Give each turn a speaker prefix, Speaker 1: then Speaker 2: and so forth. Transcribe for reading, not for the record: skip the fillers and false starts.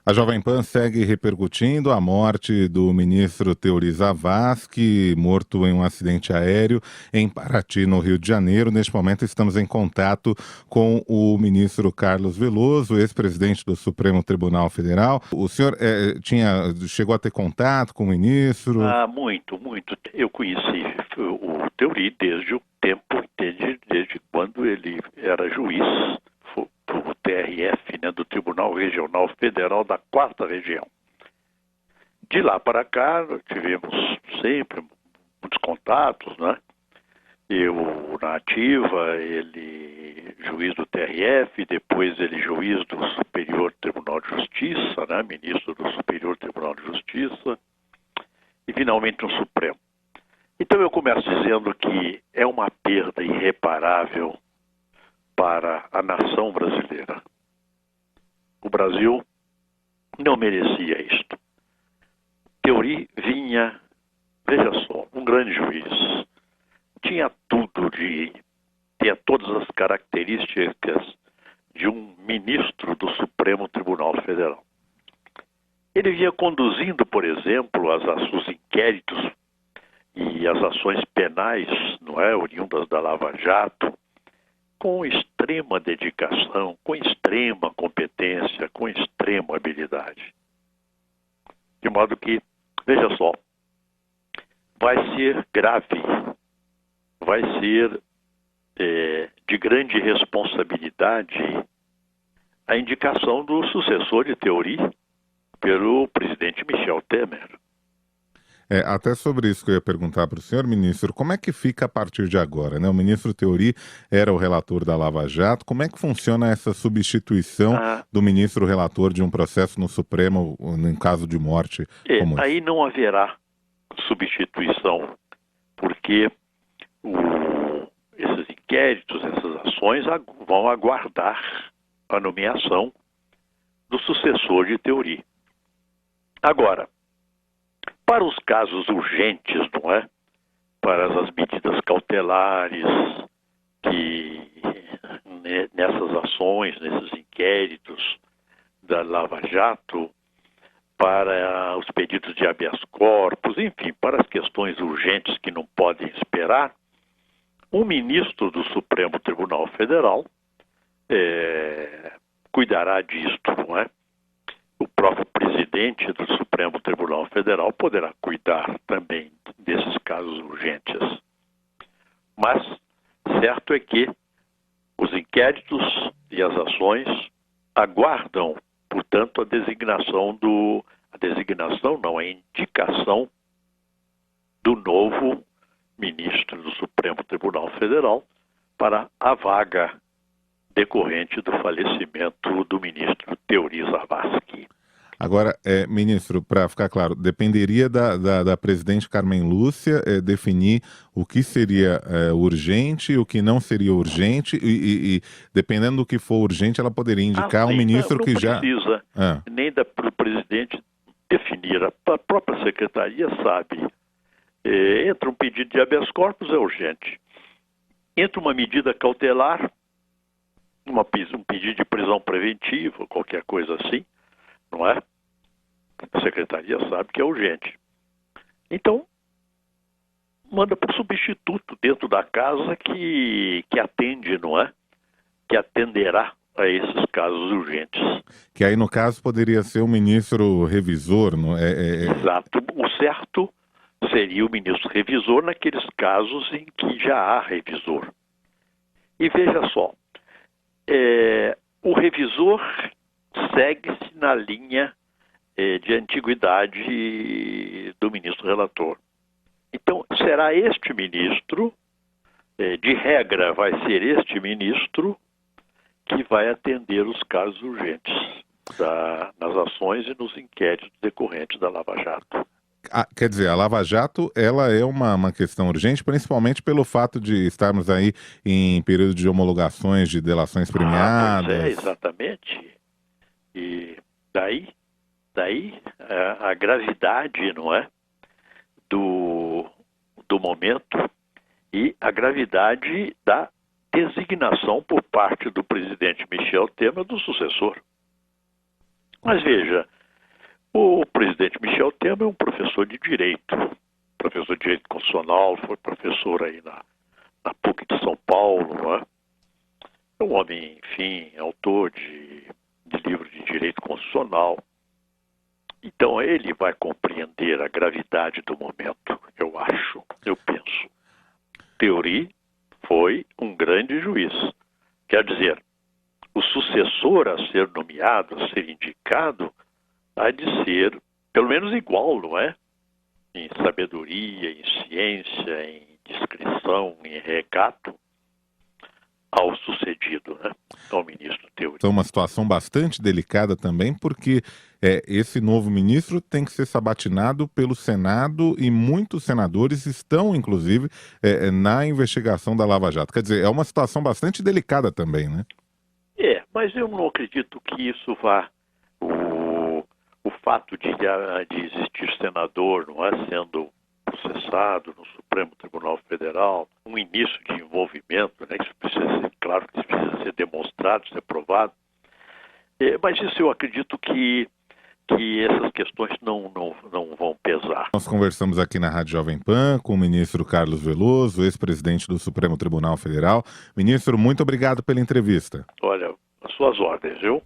Speaker 1: A Jovem Pan segue repercutindo a morte do ministro Teori Zavascki, morto em um acidente aéreo em Paraty, no Rio de Janeiro. Neste momento estamos em contato com o ministro Carlos Veloso, ex-presidente do Supremo Tribunal Federal. O senhor chegou a ter contato com o ministro?
Speaker 2: Ah, muito, muito. Eu conheci o Teori desde o tempo, desde quando ele era juiz do TRF, né, do Tribunal Regional Federal da 4ª Região. De lá para cá, tivemos sempre muitos contatos, né? Eu na ativa, ele juiz do TRF, depois ele juiz do Superior Tribunal de Justiça, né? Ministro do Superior Tribunal de Justiça, e finalmente no Supremo. Então eu começo dizendo que é uma perda irreparável para a nação brasileira. O Brasil não merecia isto. Teori vinha, veja só, um grande juiz, tinha todas as características de um ministro do Supremo Tribunal Federal. Ele vinha conduzindo, por exemplo, os inquéritos e as ações penais, não é, oriundas da Lava Jato, com extrema dedicação, com extrema competência, com extrema habilidade. De modo que, veja só, vai ser grave, vai ser de grande responsabilidade a indicação do sucessor de Teori pelo presidente Michel Temer.
Speaker 1: Até sobre isso que eu ia perguntar para o senhor, ministro, como é que fica a partir de agora, né? O ministro Teori era o relator da Lava Jato, como é que funciona essa substituição do ministro relator de um processo no Supremo, em caso de morte como esse?
Speaker 2: Aí não haverá substituição, porque esses inquéritos, essas ações vão aguardar a nomeação do sucessor de Teori. Agora, para os casos urgentes, não é? Para as medidas cautelares que nessas ações, nesses inquéritos da Lava Jato, para os pedidos de habeas corpus, enfim, para as questões urgentes que não podem esperar, um ministro do Supremo Tribunal Federal cuidará disto, não é? O próprio presidente do Supremo Tribunal Federal poderá cuidar também desses casos urgentes. Mas certo é que os inquéritos e as ações aguardam, portanto, a indicação do novo ministro do Supremo Tribunal Federal para a vaga decorrente do falecimento do ministro Teori Zavascki.
Speaker 1: Agora, ministro, para ficar claro, dependeria da presidente Carmen Lúcia definir o que seria urgente, o que não seria urgente, e dependendo do que for urgente, ela poderia indicar um ministro que já...
Speaker 2: Não precisa nem do presidente definir. A própria secretaria sabe. Entra um pedido de habeas corpus, é urgente. Entra uma medida cautelar, um pedido de prisão preventiva, qualquer coisa assim, não é? A secretaria sabe que é urgente. Então, manda para o substituto dentro da casa que atende, não é? Que atenderá a esses casos urgentes.
Speaker 1: Que aí, no caso, poderia ser o ministro revisor, não é?
Speaker 2: Exato. O certo seria o ministro revisor naqueles casos em que já há revisor. E veja só, o revisor segue-se na linha de antiguidade do ministro relator. Então, será este ministro, de regra vai ser este ministro, que vai atender os casos urgentes nas ações e nos inquéritos decorrentes da Lava Jato.
Speaker 1: Quer dizer, a Lava Jato, ela é uma questão urgente, principalmente pelo fato de estarmos aí em período de homologações de delações premiadas.
Speaker 2: Pois exatamente. E daí a gravidade, não é, do momento e a gravidade da designação por parte do presidente Michel Temer do sucessor. Mas veja, O presidente Michel Temer é um professor de Direito, professor de Direito Constitucional, foi professor aí na PUC de São Paulo, não é? É um homem, enfim, autor de livros de Direito Constitucional. Então ele vai compreender a gravidade do momento, eu acho, eu penso. Theory foi um grande juiz. Quer dizer, o sucessor a ser nomeado, a ser indicado, há de ser pelo menos igual, não é? Em sabedoria, em ciência, em discrição, em recato, ao sucedido, né? Ao ministro Theory.
Speaker 1: Então, uma situação bastante delicada também, porque esse novo ministro tem que ser sabatinado pelo Senado e muitos senadores estão, inclusive, na investigação da Lava Jato. Quer dizer, é uma situação bastante delicada também, né?
Speaker 2: Mas eu não acredito que isso vá... O fato de existir senador, não é, sendo processado no Supremo Tribunal Federal, um início de envolvimento, né? Isso precisa ser, claro que isso precisa ser demonstrado, ser provado. Mas isso eu acredito que essas questões não vão pesar.
Speaker 1: Nós conversamos aqui na Rádio Jovem Pan com o ministro Carlos Veloso, ex-presidente do Supremo Tribunal Federal. Ministro, muito obrigado pela entrevista.
Speaker 2: Olha, as suas ordens, viu?